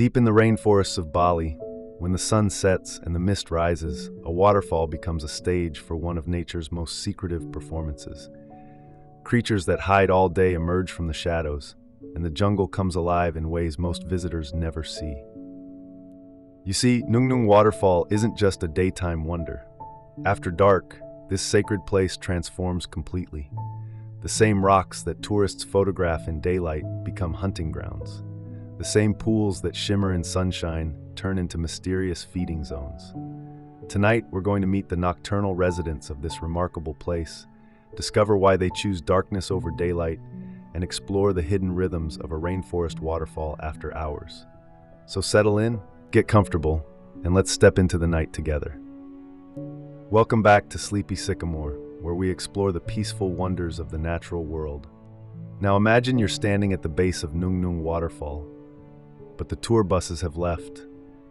Deep in the rainforests of Bali, when the sun sets and the mist rises, a waterfall becomes a stage for one of nature's most secretive performances. Creatures that hide all day emerge from the shadows, and the jungle comes alive in ways most visitors never see. You see, Nungnung Waterfall isn't just a daytime wonder. After dark, this sacred place transforms completely. The same rocks that tourists photograph in daylight become hunting grounds. The same pools that shimmer in sunshine turn into mysterious feeding zones. Tonight, we're going to meet the nocturnal residents of this remarkable place, discover why they choose darkness over daylight, and explore the hidden rhythms of a rainforest waterfall after hours. So settle in, get comfortable, and let's step into the night together. Welcome back to Sleepy Sycamore, where we explore the peaceful wonders of the natural world. Now imagine you're standing at the base of Nungnung Waterfall, but the tour buses have left.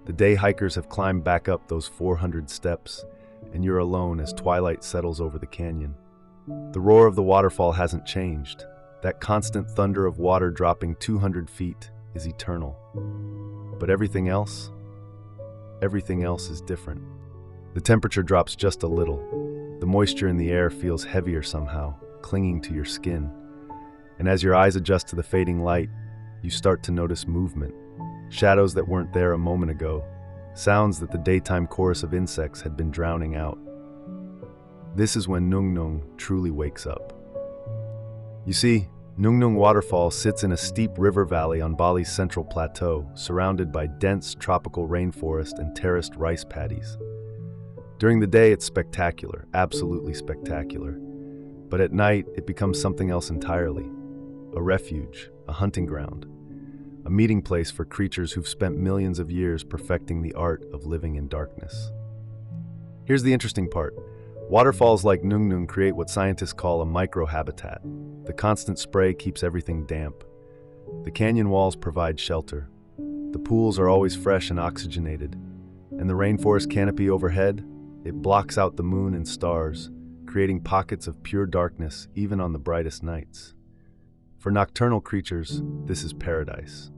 The day hikers have climbed back up those 400 steps, and you're alone as twilight settles over the canyon. The roar of the waterfall hasn't changed. That constant thunder of water dropping 200 feet is eternal. But everything else is different. The temperature drops just a little. The moisture in the air feels heavier somehow, clinging to your skin. And as your eyes adjust to the fading light, you start to notice movement. Shadows that weren't there a moment ago. Sounds that the daytime chorus of insects had been drowning out. This is when Nungnung truly wakes up. You see, Nungnung Waterfall sits in a steep river valley on Bali's central plateau, surrounded by dense tropical rainforest and terraced rice paddies. During the day, it's spectacular, absolutely spectacular. But at night, it becomes something else entirely. A refuge, a hunting ground, a meeting place for creatures who've spent millions of years perfecting the art of living in darkness. Here's the interesting part. Waterfalls like Nungnung create what scientists call a microhabitat. The constant spray keeps everything damp. The canyon walls provide shelter. The pools are always fresh and oxygenated. And the rainforest canopy overhead, it blocks out the moon and stars, creating pockets of pure darkness even on the brightest nights. For nocturnal creatures, this is paradise.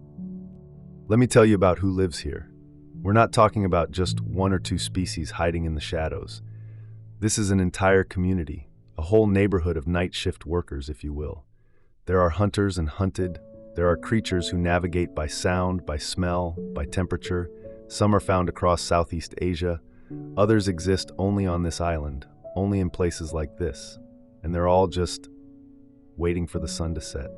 Let me tell you about who lives here. We're not talking about just one or two species hiding in the shadows. This is an entire community, a whole neighborhood of night shift workers, if you will. There are hunters and hunted. There are creatures who navigate by sound, by smell, by temperature. Some are found across Southeast Asia. Others exist only on this island, only in places like this. And they're all just waiting for the sun to set.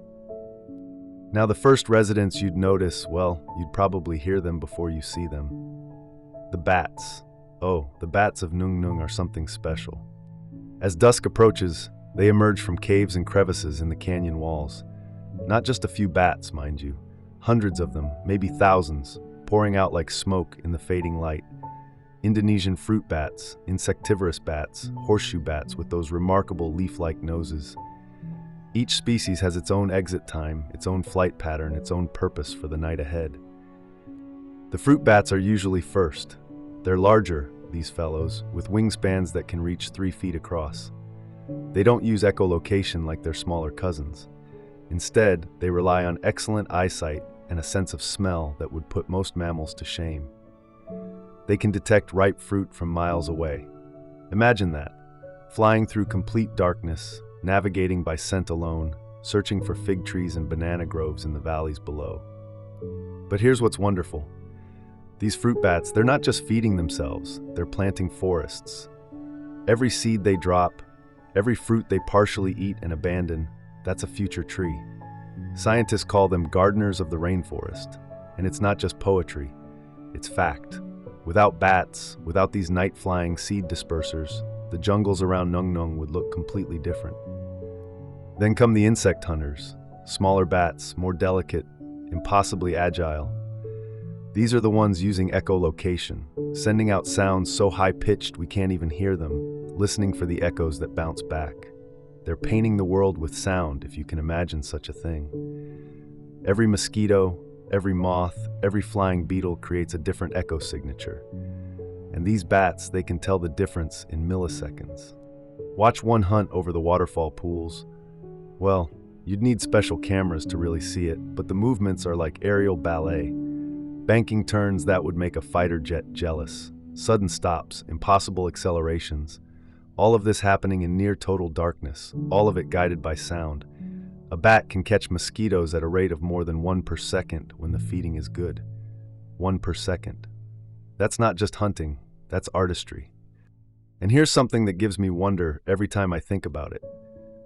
Now, the first residents you'd notice, well, you'd probably hear them before you see them. The bats. Oh, the bats of Nungnung are something special. As dusk approaches, they emerge from caves and crevices in the canyon walls. Not just a few bats, mind you. Hundreds of them, maybe thousands, pouring out like smoke in the fading light. Indonesian fruit bats, insectivorous bats, horseshoe bats with those remarkable leaf-like noses. Each species has its own exit time, its own flight pattern, its own purpose for the night ahead. The fruit bats are usually first. They're larger, these fellows, with wingspans that can reach 3 feet across. They don't use echolocation like their smaller cousins. Instead, they rely on excellent eyesight and a sense of smell that would put most mammals to shame. They can detect ripe fruit from miles away. Imagine that, flying through complete darkness, navigating by scent alone, searching for fig trees and banana groves in the valleys below. But here's what's wonderful. These fruit bats, they're not just feeding themselves, they're planting forests. Every seed they drop, every fruit they partially eat and abandon, that's a future tree. Scientists call them gardeners of the rainforest. And it's not just poetry, it's fact. Without bats, without these night-flying seed dispersers, the jungles around Nungnung would look completely different. Then come the insect hunters, smaller bats, more delicate, impossibly agile. These are the ones using echolocation, sending out sounds so high-pitched we can't even hear them, listening for the echoes that bounce back. They're painting the world with sound, if you can imagine such a thing. Every mosquito, every moth, every flying beetle creates a different echo signature. And these bats, they can tell the difference in milliseconds. Watch one hunt over the waterfall pools. Well, you'd need special cameras to really see it, but the movements are like aerial ballet. Banking turns that would make a fighter jet jealous. Sudden stops, impossible accelerations. All of this happening in near total darkness, all of it guided by sound. A bat can catch mosquitoes at a rate of more than 1 per second when the feeding is good. 1 per second. That's not just hunting, that's artistry. And here's something that gives me wonder every time I think about it.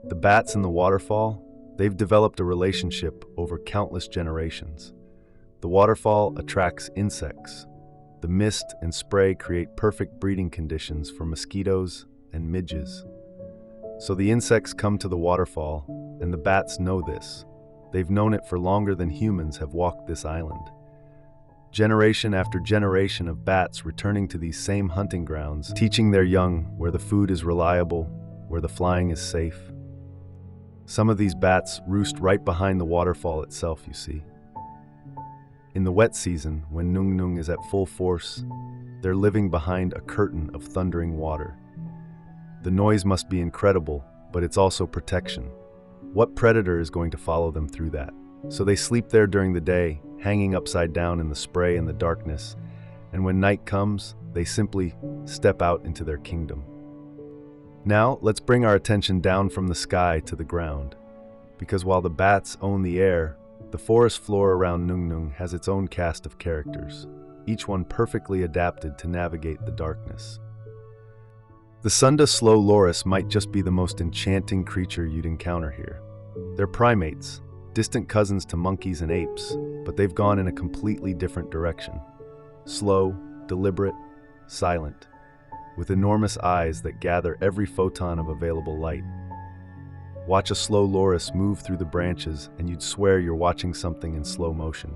The bats in the waterfall, they've developed a relationship over countless generations. The waterfall attracts insects. The mist and spray create perfect breeding conditions for mosquitoes and midges. So the insects come to the waterfall, and the bats know this. They've known it for longer than humans have walked this island. Generation after generation of bats returning to these same hunting grounds, teaching their young where the food is reliable, where the flying is safe. Some of these bats roost right behind the waterfall itself, you see. In the wet season, when Nungnung is at full force, they're living behind a curtain of thundering water. The noise must be incredible, but it's also protection. What predator is going to follow them through that? So they sleep there during the day, hanging upside down in the spray and the darkness, and when night comes, they simply step out into their kingdom. Now, let's bring our attention down from the sky to the ground, because while the bats own the air, the forest floor around Nungnung has its own cast of characters, each one perfectly adapted to navigate the darkness. The Sunda slow loris might just be the most enchanting creature you'd encounter here. They're primates, distant cousins to monkeys and apes, but they've gone in a completely different direction. Slow, deliberate, silent, with enormous eyes that gather every photon of available light. Watch a slow loris move through the branches and you'd swear you're watching something in slow motion.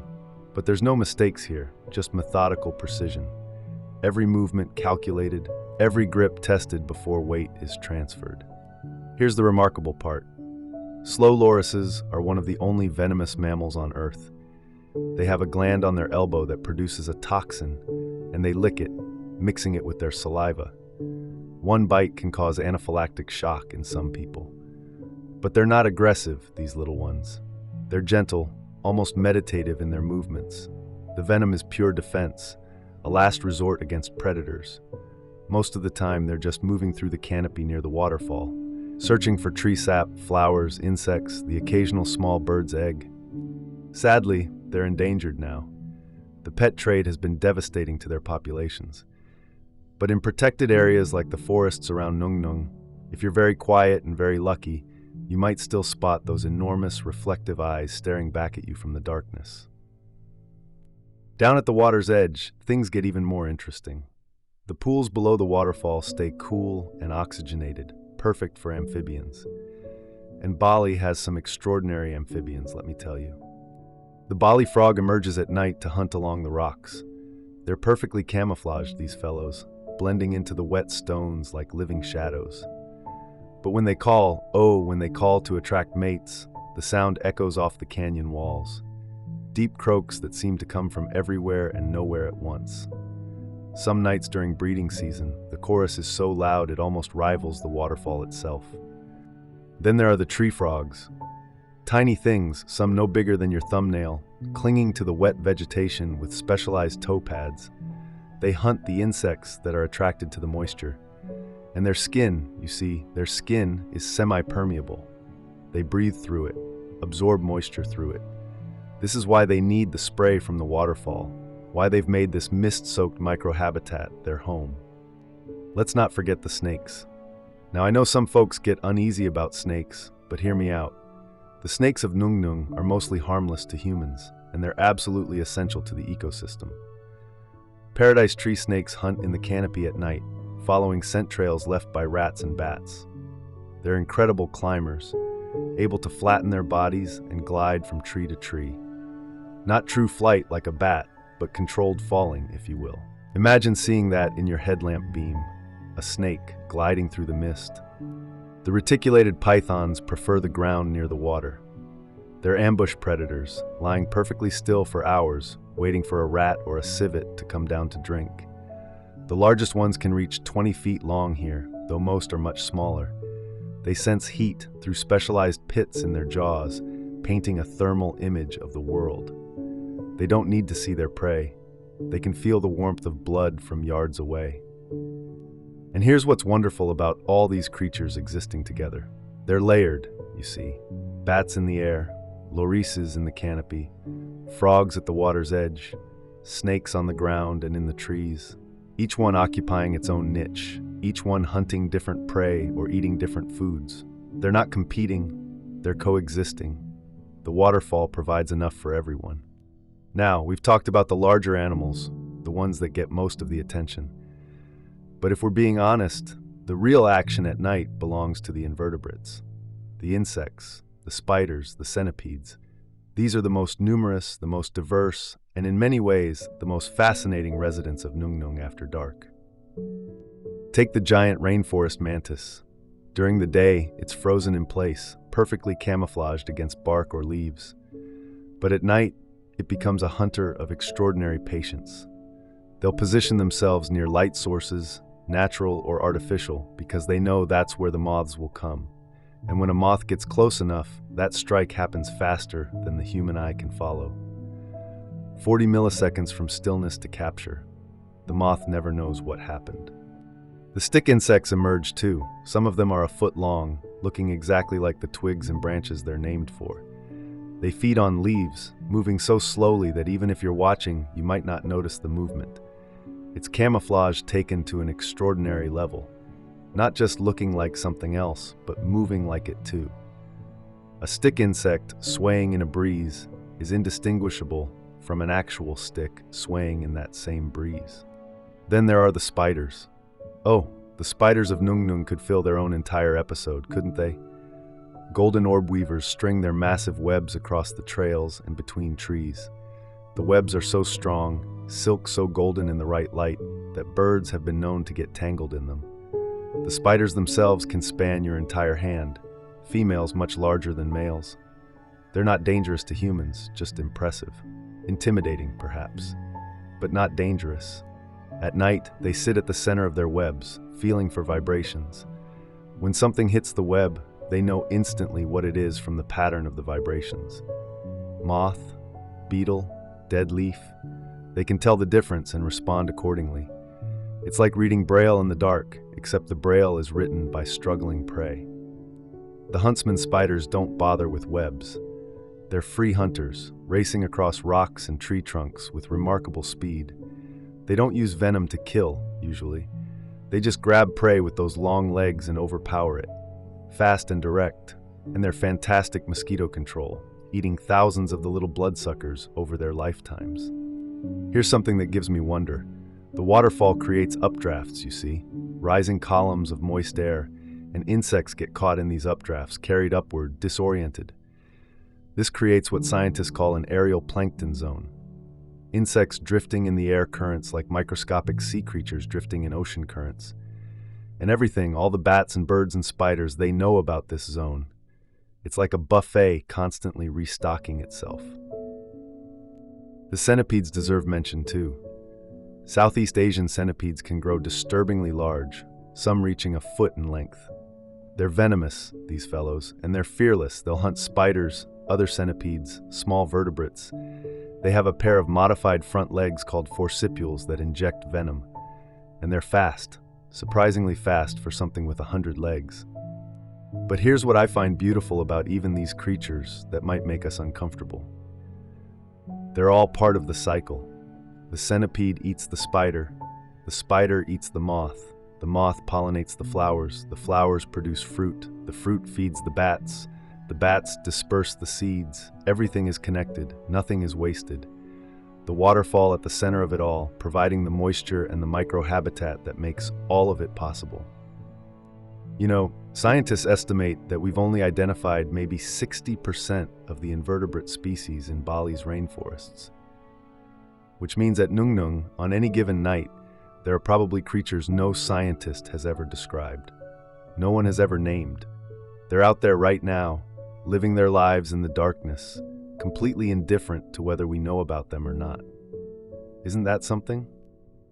But there's no mistakes here, just methodical precision. Every movement calculated, every grip tested before weight is transferred. Here's the remarkable part. Slow lorises are one of the only venomous mammals on Earth. They have a gland on their elbow that produces a toxin, and they lick it, mixing it with their saliva. One bite can cause anaphylactic shock in some people. But they're not aggressive, these little ones. They're gentle, almost meditative in their movements. The venom is pure defense, a last resort against predators. Most of the time, they're just moving through the canopy near the waterfall, searching for tree sap, flowers, insects, the occasional small bird's egg. Sadly, they're endangered now. The pet trade has been devastating to their populations. But in protected areas like the forests around Nungnung, if you're very quiet and very lucky, you might still spot those enormous reflective eyes staring back at you from the darkness. Down at the water's edge, things get even more interesting. The pools below the waterfall stay cool and oxygenated, perfect for amphibians. And Bali has some extraordinary amphibians, let me tell you. The Bali frog emerges at night to hunt along the rocks. They're perfectly camouflaged, these fellows, blending into the wet stones like living shadows. But when they call to attract mates, the sound echoes off the canyon walls. Deep croaks that seem to come from everywhere and nowhere at once. Some nights during breeding season, the chorus is so loud it almost rivals the waterfall itself. Then there are the tree frogs. Tiny things, some no bigger than your thumbnail, clinging to the wet vegetation with specialized toe pads. They hunt the insects that are attracted to the moisture. And their skin, you see, their skin is semi-permeable. They breathe through it, absorb moisture through it. This is why they need the spray from the waterfall, why they've made this mist-soaked microhabitat their home. Let's not forget the snakes. Now I know some folks get uneasy about snakes, but hear me out. The snakes of Nungnung are mostly harmless to humans, and they're absolutely essential to the ecosystem. Paradise tree snakes hunt in the canopy at night, following scent trails left by rats and bats. They're incredible climbers, able to flatten their bodies and glide from tree to tree. Not true flight like a bat, but controlled falling, if you will. Imagine seeing that in your headlamp beam, a snake gliding through the mist. The reticulated pythons prefer the ground near the water. They're ambush predators, lying perfectly still for hours, waiting for a rat or a civet to come down to drink. The largest ones can reach 20 feet long here, though most are much smaller. They sense heat through specialized pits in their jaws, painting a thermal image of the world. They don't need to see their prey. They can feel the warmth of blood from yards away. And here's what's wonderful about all these creatures existing together. They're layered, you see. Bats in the air, lorises in the canopy, frogs at the water's edge, snakes on the ground and in the trees, each one occupying its own niche, each one hunting different prey or eating different foods. They're not competing, they're coexisting. The waterfall provides enough for everyone. Now, we've talked about the larger animals, the ones that get most of the attention. But if we're being honest, the real action at night belongs to the invertebrates. The insects, the spiders, the centipedes. These are the most numerous, the most diverse, and in many ways, the most fascinating residents of Nungnung after dark. Take the giant rainforest mantis. During the day, it's frozen in place, perfectly camouflaged against bark or leaves. But at night, it becomes a hunter of extraordinary patience. They'll position themselves near light sources, natural or artificial, because they know that's where the moths will come. And when a moth gets close enough, that strike happens faster than the human eye can follow. 40 milliseconds from stillness to capture. The moth never knows what happened. The stick insects emerge too. Some of them are a foot long, looking exactly like the twigs and branches they're named for. They feed on leaves, moving so slowly that even if you're watching, you might not notice the movement. It's camouflage taken to an extraordinary level. Not just looking like something else, but moving like it too. A stick insect swaying in a breeze is indistinguishable from an actual stick swaying in that same breeze. Then there are the spiders. Oh, the spiders of Nungnung could fill their own entire episode, couldn't they? Golden orb weavers string their massive webs across the trails and between trees. The webs are so strong, silk so golden in the right light, that birds have been known to get tangled in them. The spiders themselves can span your entire hand, females much larger than males. They're not dangerous to humans, just impressive. Intimidating, perhaps, but not dangerous. At night, they sit at the center of their webs, feeling for vibrations. When something hits the web, they know instantly what it is from the pattern of the vibrations. Moth, beetle, dead leaf, they can tell the difference and respond accordingly. It's like reading Braille in the dark, except the Braille is written by struggling prey. The huntsman spiders don't bother with webs. They're free hunters, racing across rocks and tree trunks with remarkable speed. They don't use venom to kill, usually. They just grab prey with those long legs and overpower it. Fast and direct, and they're fantastic mosquito control, eating thousands of the little bloodsuckers over their lifetimes. Here's something that gives me wonder. The waterfall creates updrafts, you see, rising columns of moist air, and insects get caught in these updrafts, carried upward, disoriented. This creates what scientists call an aerial plankton zone. Insects drifting in the air currents like microscopic sea creatures drifting in ocean currents. And everything, all the bats and birds and spiders, they know about this zone. It's like a buffet constantly restocking itself. The centipedes deserve mention too. Southeast Asian centipedes can grow disturbingly large, some reaching a foot in length. They're venomous, these fellows, and they're fearless. They'll hunt spiders, other centipedes, small vertebrates. They have a pair of modified front legs called forcipules that inject venom. And they're fast, surprisingly fast for something with 100 legs. But here's what I find beautiful about even these creatures that might make us uncomfortable. They're all part of the cycle. The centipede eats the spider eats the moth pollinates the flowers produce fruit, the fruit feeds the bats disperse the seeds. Everything is connected, nothing is wasted. The waterfall at the center of it all, providing the moisture and the microhabitat that makes all of it possible. You know, scientists estimate that we've only identified maybe 60% of the invertebrate species in Bali's rainforests. Which means at Nungnung, on any given night, there are probably creatures no scientist has ever described. No one has ever named. They're out there right now, living their lives in the darkness, completely indifferent to whether we know about them or not. Isn't that something?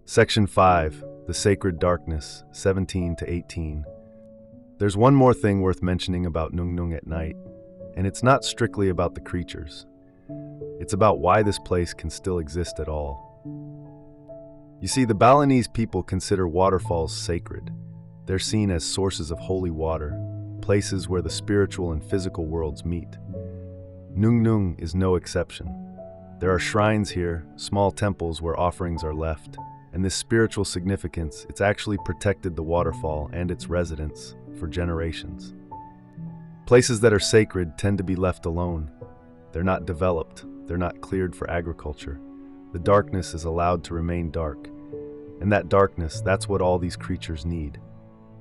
Section 5, the sacred darkness, 17 to 18. There's one more thing worth mentioning about Nungnung at night, and it's not strictly about the creatures. It's about why this place can still exist at all. You see, the Balinese people consider waterfalls sacred. They're seen as sources of holy water, places where the spiritual and physical worlds meet. Nungnung is no exception. There are shrines here, small temples where offerings are left, and this spiritual significance, it's actually protected the waterfall and its residents for generations. Places that are sacred tend to be left alone. They're not developed, they're not cleared for agriculture. The darkness is allowed to remain dark, and that darkness, that's what all these creatures need.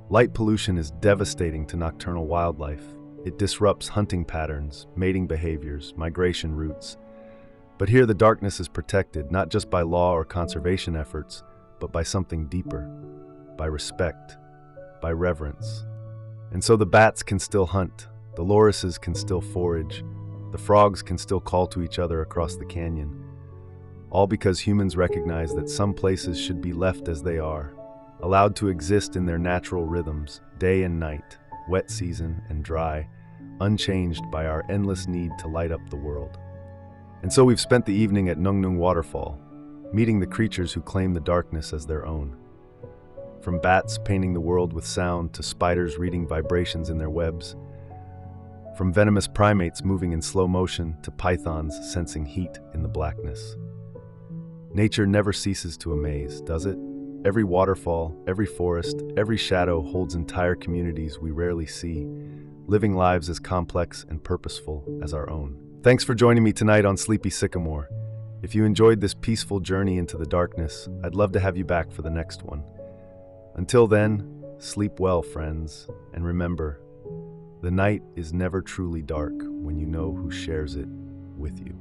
Light pollution is devastating to nocturnal wildlife. It disrupts hunting patterns, mating behaviors, migration routes. But here the darkness is protected, not just by law or conservation efforts, but by something deeper, by respect, by reverence. And so the bats can still hunt, the lorises can still forage, the frogs can still call to each other across the canyon. All because humans recognize that some places should be left as they are, allowed to exist in their natural rhythms, day and night, wet season and dry, unchanged by our endless need to light up the world. And so we've spent the evening at Nungnung Waterfall, meeting the creatures who claim the darkness as their own. From bats painting the world with sound to spiders reading vibrations in their webs, from venomous primates moving in slow motion to pythons sensing heat in the blackness. Nature never ceases to amaze, does it? Every waterfall, every forest, every shadow holds entire communities we rarely see, living lives as complex and purposeful as our own. Thanks for joining me tonight on Sleepy Sycamore. If you enjoyed this peaceful journey into the darkness, I'd love to have you back for the next one. Until then, sleep well, friends, and remember, the night is never truly dark when you know who shares it with you.